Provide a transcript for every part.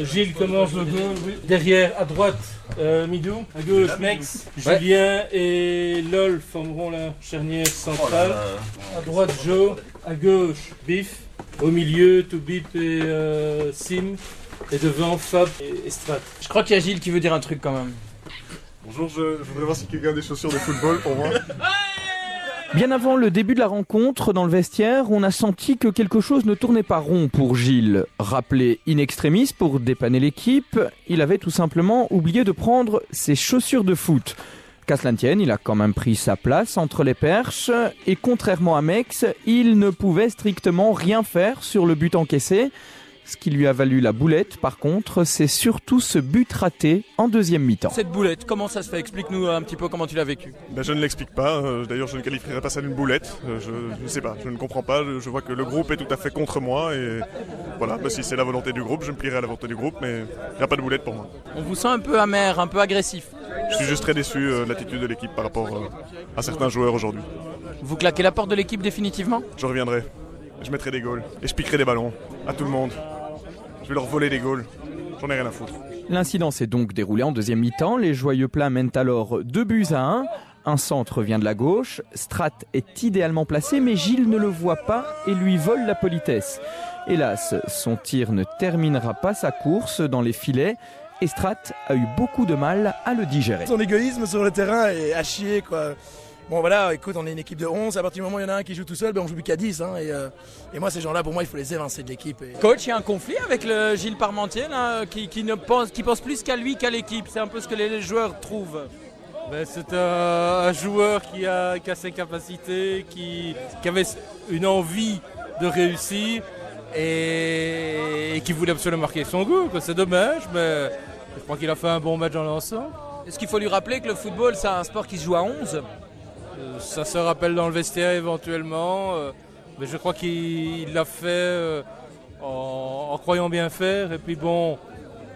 Gilles commence le goal. Oui. Derrière, à droite, Midou. À gauche, Mex. Julien et Lol formeront la charnière centrale. À droite, Joe. À gauche, Biff. Au milieu, Toubip et Sim. Et devant, Fab et Strat. Je crois qu'il y a Gilles qui veut dire un truc quand même. Bonjour, je voudrais voir si quelqu'un a des chaussures de football pour moi. Bien avant le début de la rencontre, dans le vestiaire, on a senti que quelque chose ne tournait pas rond pour Gilles. Rappelé in extremis pour dépanner l'équipe, il avait tout simplement oublié de prendre ses chaussures de foot. Qu'à cela ne tienne, il a quand même pris sa place entre les perches et contrairement à Mex, il ne pouvait strictement rien faire sur le but encaissé. Ce qui lui a valu la boulette, par contre, c'est surtout ce but raté en deuxième mi-temps. Cette boulette, comment ça se fait? Explique-nous un petit peu comment tu l'as vécu. Je ne l'explique pas, d'ailleurs je ne qualifierais pas ça d'une boulette, je ne sais pas, je ne comprends pas, je vois que le groupe est tout à fait contre moi et voilà, si c'est la volonté du groupe, je me plierai à la volonté du groupe, mais il n'y a pas de boulette pour moi. On vous sent un peu amer, un peu agressif. Je suis juste très déçu de l'attitude de l'équipe par rapport à certains joueurs aujourd'hui. Vous claquez la porte de l'équipe définitivement? Je reviendrai, je mettrai des goals et je piquerai des ballons à tout le monde. Je vais leur voler des goals. J'en ai rien à foutre. L'incident s'est donc déroulé en deuxième mi-temps. Les Joyeux Plats mènent alors 2-1. Un centre vient de la gauche. Strat est idéalement placé, mais Gilles ne le voit pas et lui vole la politesse. Hélas, son tir ne terminera pas sa course dans les filets. Et Strat a eu beaucoup de mal à le digérer. Son égoïsme sur le terrain est à chier, quoi. Bon voilà, écoute, on est une équipe de 11, à partir du moment où il y en a un qui joue tout seul, on joue plus qu'à 10. Et moi, ces gens-là, pour moi, il faut les évincer de l'équipe. Coach, il y a un conflit avec le Gilles Parmentier là, qui pense plus qu'à lui qu'à l'équipe. C'est un peu ce que les joueurs trouvent. C'est un joueur qui a ses capacités, qui avait une envie de réussir et qui voulait absolument marquer son goal. C'est dommage, mais je crois qu'il a fait un bon match dans l'ensemble. Est-ce qu'il faut lui rappeler que le football, c'est un sport qui se joue à 11 ? Ça se rappelle dans le vestiaire éventuellement, mais je crois qu'il l'a fait en croyant bien faire. Et puis bon,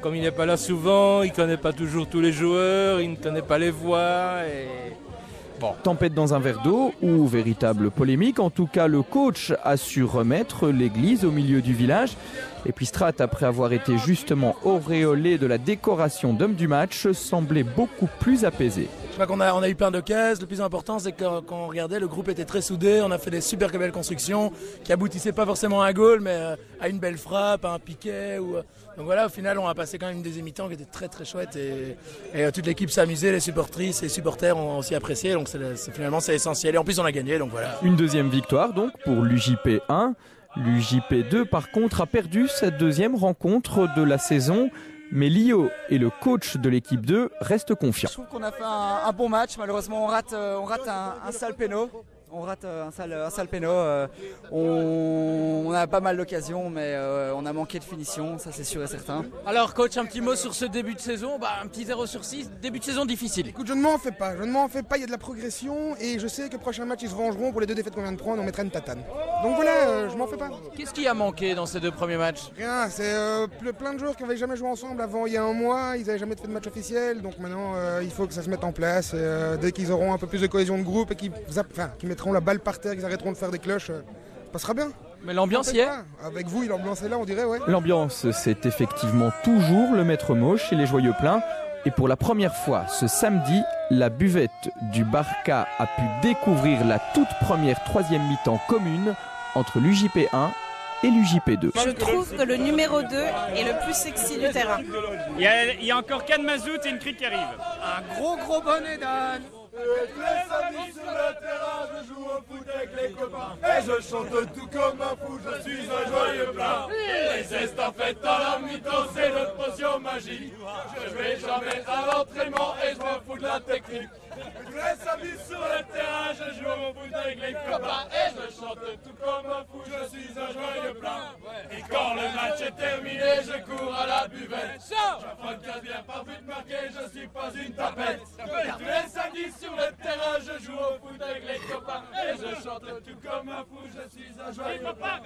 comme il n'est pas là souvent, il ne connaît pas toujours tous les joueurs, il ne connaît pas les voix. Bon. Tempête dans un verre d'eau ou véritable polémique, en tout cas le coach a su remettre l'église au milieu du village. Et puis Strat, après avoir été justement auréolé de la décoration d'homme du match, semblait beaucoup plus apaisé. Je crois qu'on a eu plein d'occasions. Le plus important, c'est que quand on regardait, le groupe était très soudé. On a fait des super belles constructions qui aboutissaient pas forcément à un goal, mais à une belle frappe, à un piquet. Donc voilà, au final, on a passé quand même une deuxième mi-temps qui était très très chouette. Et toute l'équipe s'est amusée, les supportrices et les supporters ont aussi apprécié. Donc finalement, c'est essentiel. Et en plus, on a gagné, donc voilà. Une deuxième victoire donc pour l'UJP 1. L'UJP 2, par contre, a perdu sa deuxième rencontre de la saison. Mais Lio et le coach de l'équipe 2 restent confiants. Je trouve qu'on a fait un bon match. Malheureusement, on rate un sale péno. On rate un sale péno. On a pas mal d'occasions, mais on a manqué de finition, ça c'est sûr et certain. Alors coach, un petit mot sur ce début de saison, un petit 0/6, début de saison difficile. Écoute, je ne m'en fais pas, il y a de la progression et je sais que prochain match ils se vengeront pour les 2 défaites qu'on vient de prendre, on mettra une tatane. Donc voilà, je m'en fais pas. Qu'est-ce qui a manqué dans ces 2 premiers matchs? Rien, c'est plein de joueurs qui n'avaient jamais joué ensemble avant il y a un mois, ils n'avaient jamais fait de match officiel, donc maintenant il faut que ça se mette en place. Dès qu'ils auront un peu plus de cohésion de groupe et qu'ils mettront la balle par terre, qu'ils arrêteront de faire des cloches, ça passera bien. Mais l'ambiance y est? Avec vous, l'ambiance est là, on dirait, ouais. L'ambiance, c'est effectivement toujours le maître mot chez les Joyeux Pleins. Et pour la première fois ce samedi, la buvette du Barca a pu découvrir la toute première 3e mi-temps commune entre l'UJP 1 et l'UJP 2. Je trouve que le numéro 2 est le plus sexy du terrain. Il y a encore 4 mazout et une crique qui arrive. Un gros bonnet d'âne. Les samedis sur le terrain, je joue au foot avec les copains. Et je chante tout comme un fou, je suis un joyeux plein. Les estafettes à la mi-temps, c'est notre potion magique. Je vais jamais à l'entraînement et je m'en fous de la technique. Les samedis sur le terrain, je joue au foot avec les copains. Et je chante tout comme un fou, je suis un joyeux plein. Et quand le match est terminé, je cours à la buvette. J'apprends qu'à bien par but marqué, je suis pas une tapette. Tous les samedis sur le terrain, je joue au foot avec les copains. Et je chante tout comme un fou, je suis un joyeux plein.